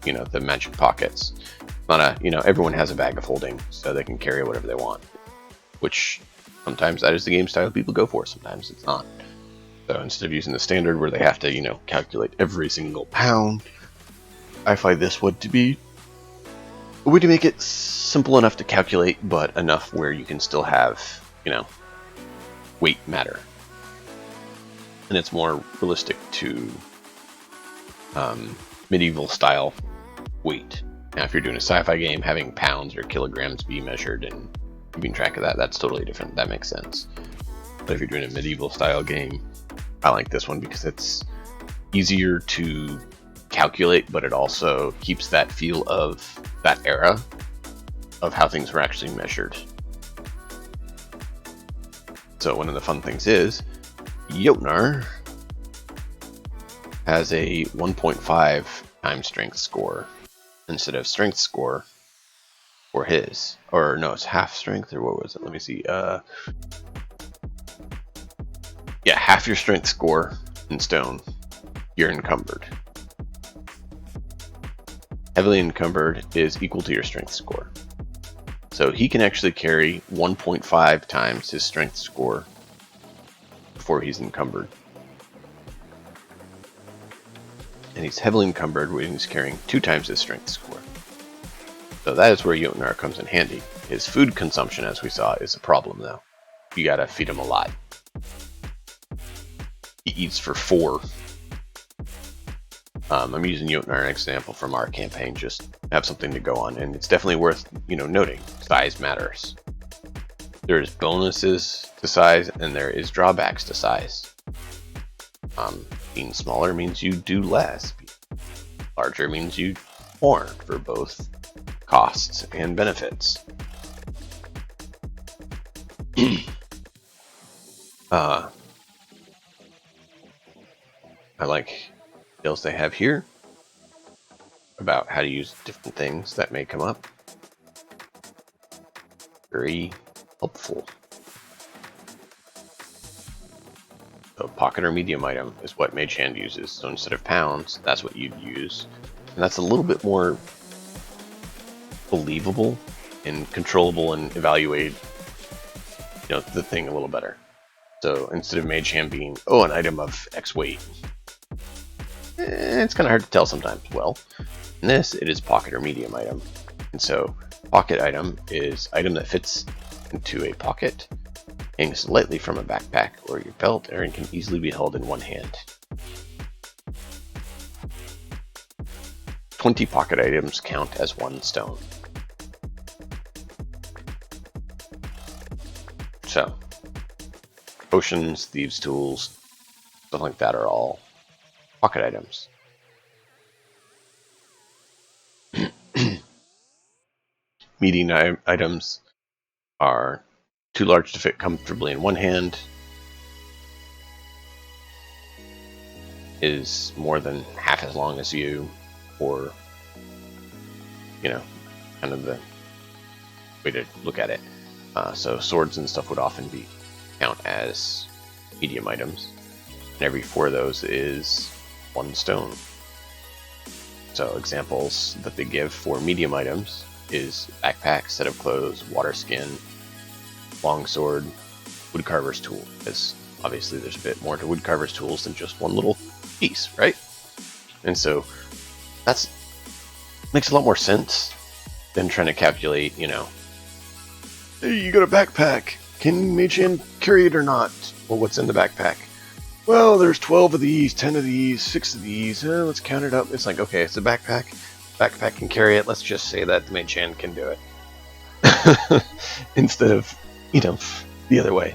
the magic pockets. Not everyone has a bag of holding, so they can carry whatever they want. Which sometimes that is the game style people go for, sometimes it's not. So instead of using the standard where they have to, calculate every single pound, I find this one to be a way to make it simple enough to calculate, but enough where you can still have, weight matter. And it's more realistic to medieval style weight. Now, if you're doing a sci-fi game, having pounds or kilograms be measured and keeping track of that, that's totally different. That makes sense. But if you're doing a medieval style game, I like this one because it's easier to calculate, but it also keeps that feel of that era of how things were actually measured. So one of the fun things is Jotnar has a 1.5 times strength score instead of strength score for his. Or no, it's half strength, or what was it? Let me see. Yeah, half your strength score in stone, you're encumbered. Heavily encumbered is equal to your strength score. So he can actually carry 1.5 times his strength score before he's encumbered. And he's heavily encumbered when he's carrying 2 times his strength score. So that is where Jotnar comes in handy. His food consumption, as we saw, is a problem though. You gotta feed him a lot. He eats for 4. I'm using Jotnar as an example from our campaign, just to have something to go on, and it's definitely worth noting. Size matters. There's bonuses to size, and there is drawbacks to size. Being smaller means you do less. Being larger means you more for both costs and benefits. I like details they have here about how to use different things that may come up. Very helpful. So pocket or medium item is what Mage Hand uses. So instead of pounds, that's what you'd use. And that's a little bit more believable and controllable and evaluate the thing a little better. So instead of Mage Hand being, an item of X weight, it's kind of hard to tell sometimes. Well, in this, it is pocket or medium item. And so pocket item is item that fits into a pocket, hangs lightly from a backpack or your belt, and can easily be held in one hand. 20 pocket items count as 1 stone. So, potions, thieves' tools, stuff like that are all pocket items. Medium items are too large to fit comfortably in one hand, is more than half as long as you, or kind of the way to look at it. So swords and stuff would often count as medium items, and every 4 of those is 1 stone. So examples that they give for medium items is backpack, set of clothes, water skin, longsword, woodcarver's tool. Because obviously there's a bit more to woodcarver's tools than just one little piece, right? And so that's makes a lot more sense than trying to calculate, hey, you got a backpack. Can Mage Hand carry it or not? Well, what's in the backpack? Well, there's 12 of these, 10 of these, 6 of these. Let's count it up. It's like, okay, it's a backpack. Backpack can carry it. Let's just say that the Mage Hand can do it. Instead of, the other way.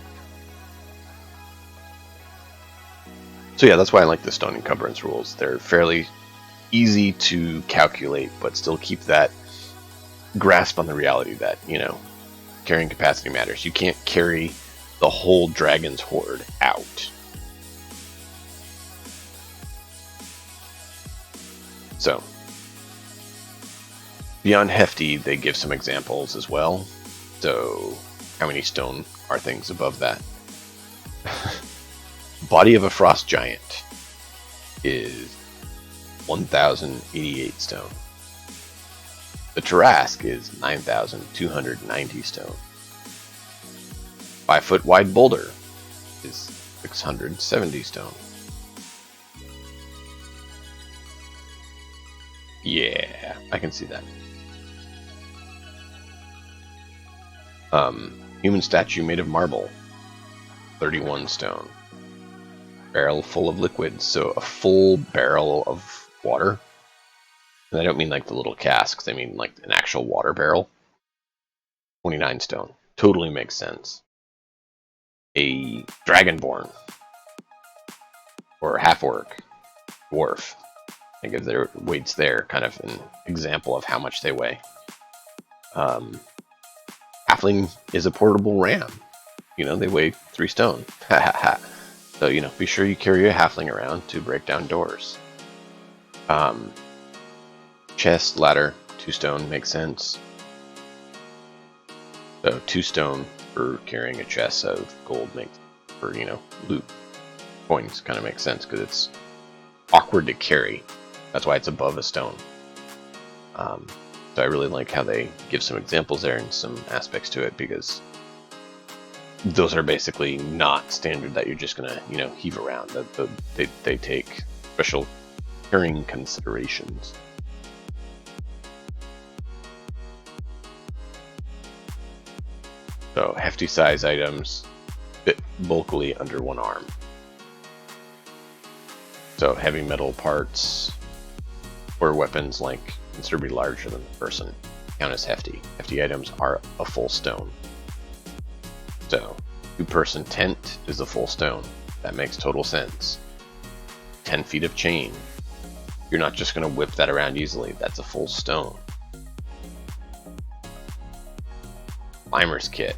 So yeah, that's why I like the stone encumbrance rules. They're fairly easy to calculate, but still keep that grasp on the reality that, carrying capacity matters. You can't carry the whole dragon's horde out. So, beyond hefty, they give some examples as well. So, how many stone are things above that? Body of a frost giant is 1,088 stone. The Tarrasque is 9,290 stone. 5-foot wide boulder is 670 stone. Yeah, I can see that. Human statue made of marble, 31 stone. Barrel full of liquids, so a full barrel of water. And I don't mean like the little casks, I mean like an actual water barrel. 29 stone. Totally makes sense. A dragonborn, or half-orc, dwarf. I think of their weights there, kind of an example of how much they weigh. Halfling is a portable ram. They weigh 3 stone. So, be sure you carry a halfling around to break down doors. Chest, ladder, 2 stone makes sense. So 2 stone for carrying a chest of gold makes, for, loot coins kind of makes sense, because it's awkward to carry. That's why it's above a stone. So I really like how they give some examples there and some aspects to it, because those are basically not standard that you're just gonna, heave around. They take special carrying considerations. So hefty size items fit bulkily under one arm. So heavy metal parts or weapons like considerably larger than the person count as hefty. Hefty items are a full stone. So 2-person tent is a full stone. That makes total sense. 10 feet of chain. You're not just going to whip that around easily. That's a full stone. Climber's kit.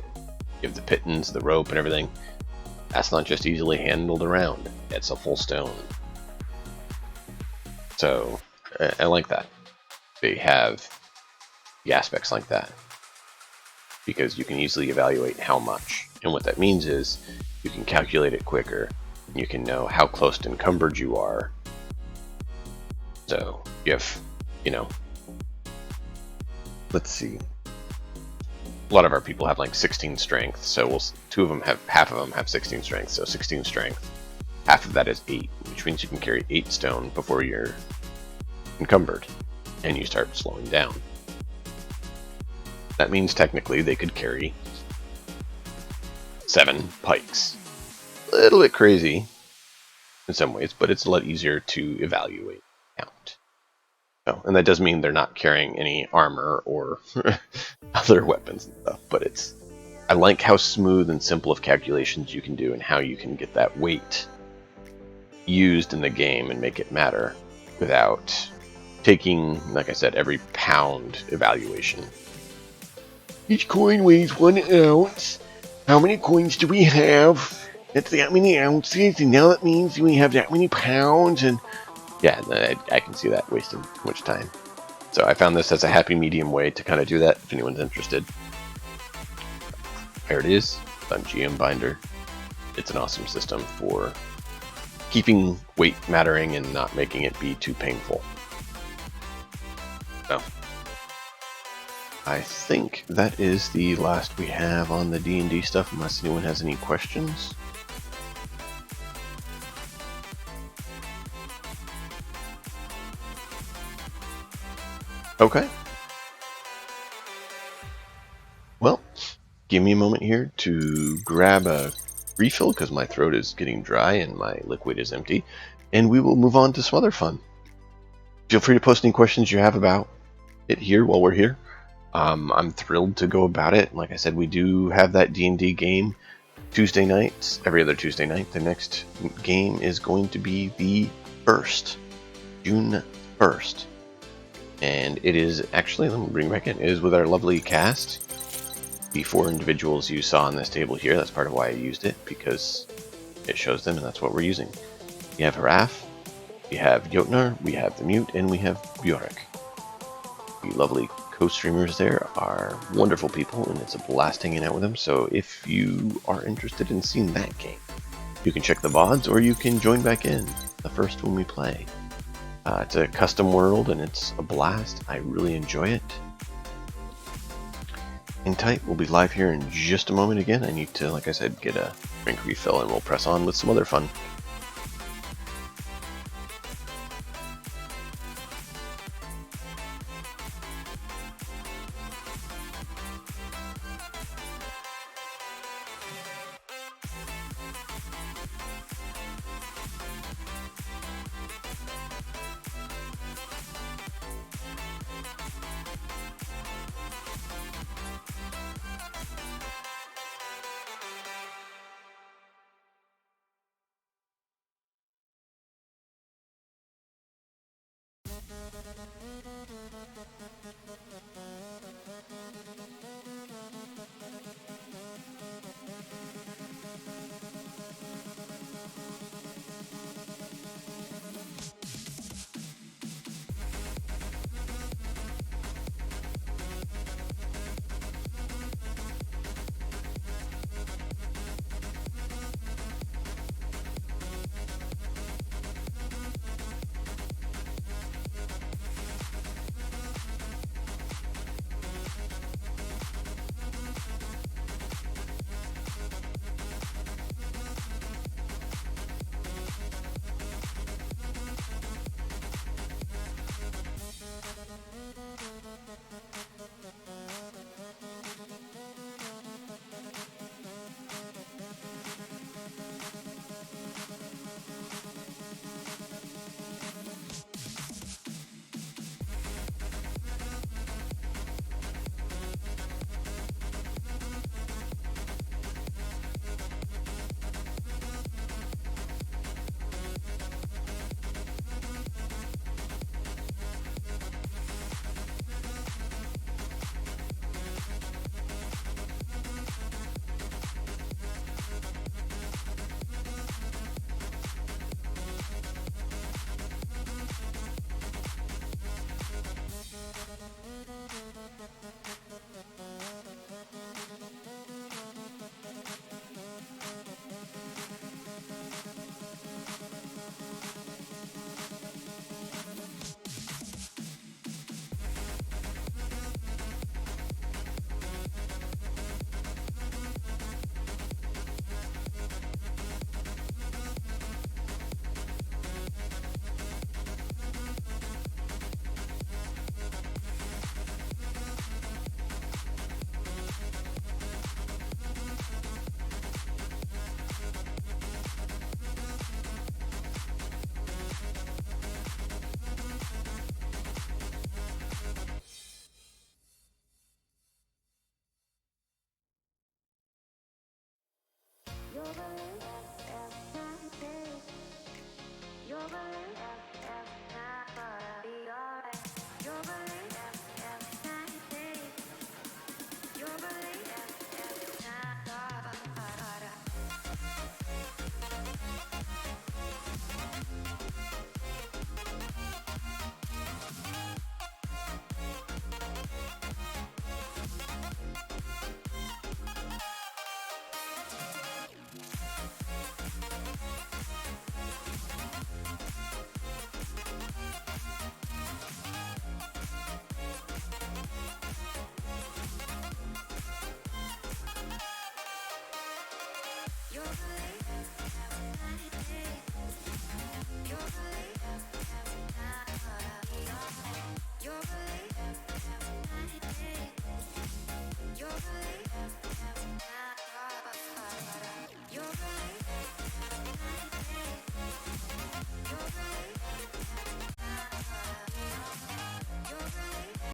You have the pittons, the rope, and everything. That's not just easily handled around. It's a full stone. So I like that. They have the aspects like that, because you can easily evaluate how much. And what that means is you can calculate it quicker. You can know how close to encumbered you are. So you have, let's see. A lot of our people have like 16 strength, so half of them have 16 strength. So 16 strength, half of that is 8, which means you can carry 8 stone before you're encumbered, and you start slowing down. That means technically they could carry 7 pikes. A little bit crazy in some ways, but it's a lot easier to evaluate. Count. So, and that does mean they're not carrying any armor or other weapons and stuff, but I like how smooth and simple of calculations you can do, and how you can get that weight used in the game and make it matter without taking, like I said, every pound evaluation. Each coin weighs 1 ounce. How many coins do we have? That's that many ounces, and now that means we have that many pounds, and yeah, I can see that wasting too much time. So I found this as a happy medium way to kind of do that, if anyone's interested. There it is. It's on GM Binder. It's an awesome system for keeping weight mattering and not making it be too painful. So I think that is the last we have on the D&D stuff, unless anyone has any questions. Okay. Well, give me a moment here to grab a refill, because my throat is getting dry and my liquid is empty, and we will move on to some other fun. Feel free to post any questions you have about it here while we're here. I'm thrilled to go about it. Like I said, we do have that D&D game Tuesday nights, every other Tuesday night. The next game is going to be the 1st, June 1st. And it is actually, let me bring back in, it is with our lovely cast. The 4 individuals you saw on this table here, that's part of why I used it, because it shows them, and that's what we're using. We have Haraf, we have Jotnar, we have the Mute, and we have Bjork. The lovely co-streamers there are wonderful people, and it's a blast hanging out with them. So if you are interested in seeing that game, you can check the VODs, or you can join back in the first when we play. It's a custom world, and it's a blast. I really enjoy it. In tight, we'll be live here in just a moment again. I need to, like I said, get a drink refill, and we'll press on with some other fun. believe.